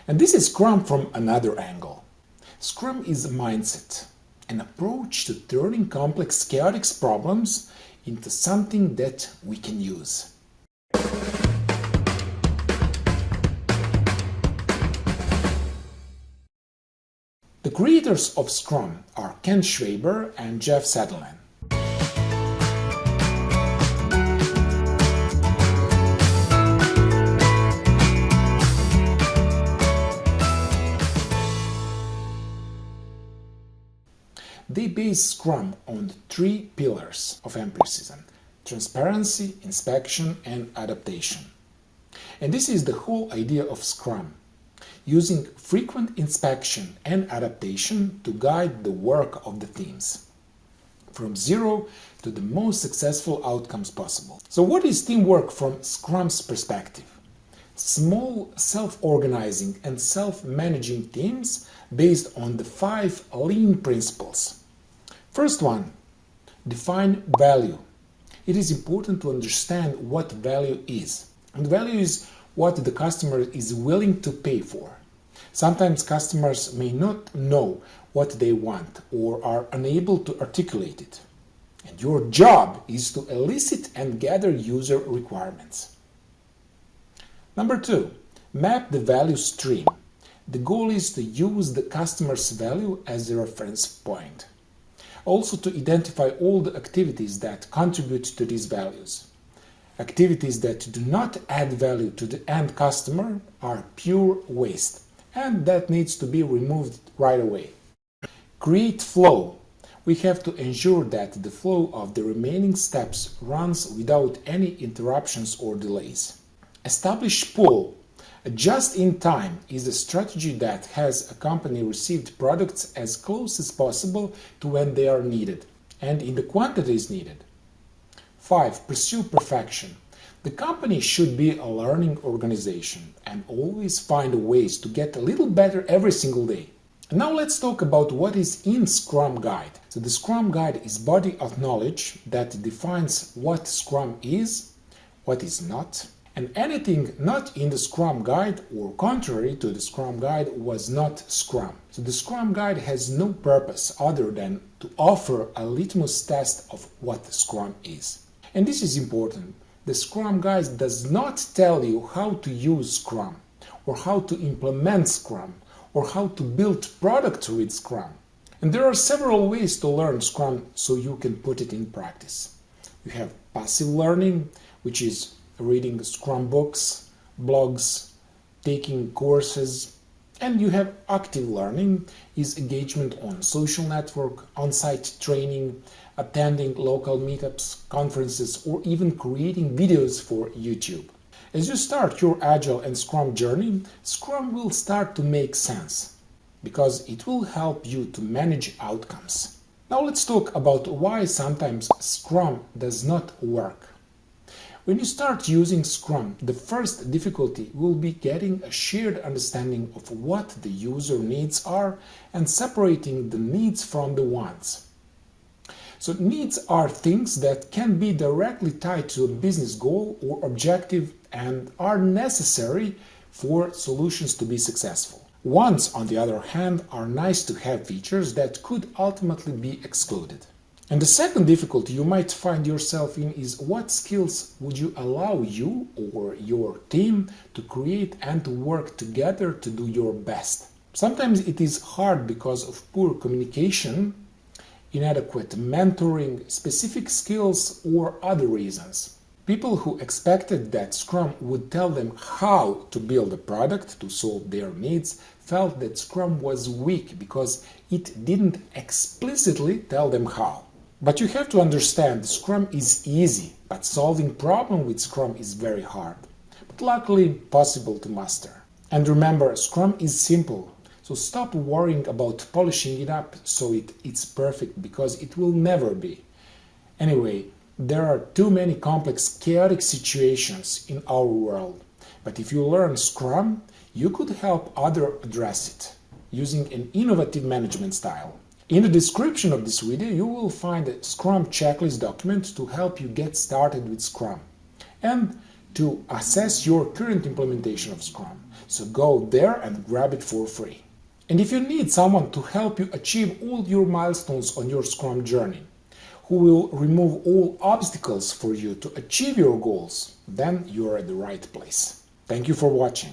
And this is Scrum from another angle. Scrum is a mindset, an approach to turning complex, chaotic problems into something that we can use. The creators of Scrum are Ken Schwaber and Jeff Sutherland. They base Scrum on the three pillars of empiricism: transparency, inspection, and adaptation. And this is the whole idea of Scrum, using frequent inspection and adaptation to guide the work of the teams, from zero to the most successful outcomes possible. So what is teamwork from Scrum's perspective? Small, self-organizing and self-managing teams based on the 5 lean principles. First one, define value. It is important to understand what value is. And value is what the customer is willing to pay for. Sometimes customers may not know what they want or are unable to articulate it. And your job is to elicit and gather user requirements. Number 2, map the value stream. The goal is to use the customer's value as a reference point. Also to identify all the activities that contribute to these values. Activities that do not add value to the end customer are pure waste, and that needs to be removed right away. Create flow. We have to ensure that the flow of the remaining steps runs without any interruptions or delays. Establish pull. Just in time is a strategy that has a company received products as close as possible to when they are needed and in the quantities needed. 5. Pursue perfection. The company should be a learning organization and always find ways to get a little better every single day. And now let's talk about what is in Scrum Guide. So the Scrum Guide is a body of knowledge that defines what Scrum is, what is not, and anything not in the Scrum Guide or contrary to the Scrum Guide was not Scrum. So the Scrum Guide has no purpose other than to offer a litmus test of what Scrum is. And this is important. The Scrum Guide does not tell you how to use Scrum, or how to implement Scrum, or how to build products with Scrum. And there are several ways to learn Scrum so you can put it in practice. You have passive learning, which is reading Scrum books, blogs, taking courses, and you have active learning, is engagement on social network, on-site training, attending local meetups, conferences, or even creating videos for YouTube. As you start your Agile and Scrum journey, Scrum will start to make sense, because it will help you to manage outcomes. Now let's talk about why sometimes Scrum does not work. When you start using Scrum, the first difficulty will be getting a shared understanding of what the user needs are and separating the needs from the wants. So needs are things that can be directly tied to a business goal or objective and are necessary for solutions to be successful. Wants, on the other hand, are nice-to-have features that could ultimately be excluded. And the second difficulty you might find yourself in is what skills would you allow you or your team to create and to work together to do your best. Sometimes it is hard because of poor communication, inadequate mentoring, specific skills, or other reasons. People who expected that Scrum would tell them how to build a product to solve their needs felt that Scrum was weak because it didn't explicitly tell them how. But you have to understand, Scrum is easy, but solving problem with Scrum is very hard, but luckily possible to master. And remember, Scrum is simple, so stop worrying about polishing it up so it's perfect, because it will never be. Anyway, there are too many complex, chaotic situations in our world, but if you learn Scrum, you could help others address it using an innovative management style. In the description of this video, you will find a Scrum checklist document to help you get started with Scrum and to assess your current implementation of Scrum. So go there and grab it for free. And if you need someone to help you achieve all your milestones on your Scrum journey, who will remove all obstacles for you to achieve your goals, then you're at the right place. Thank you for watching.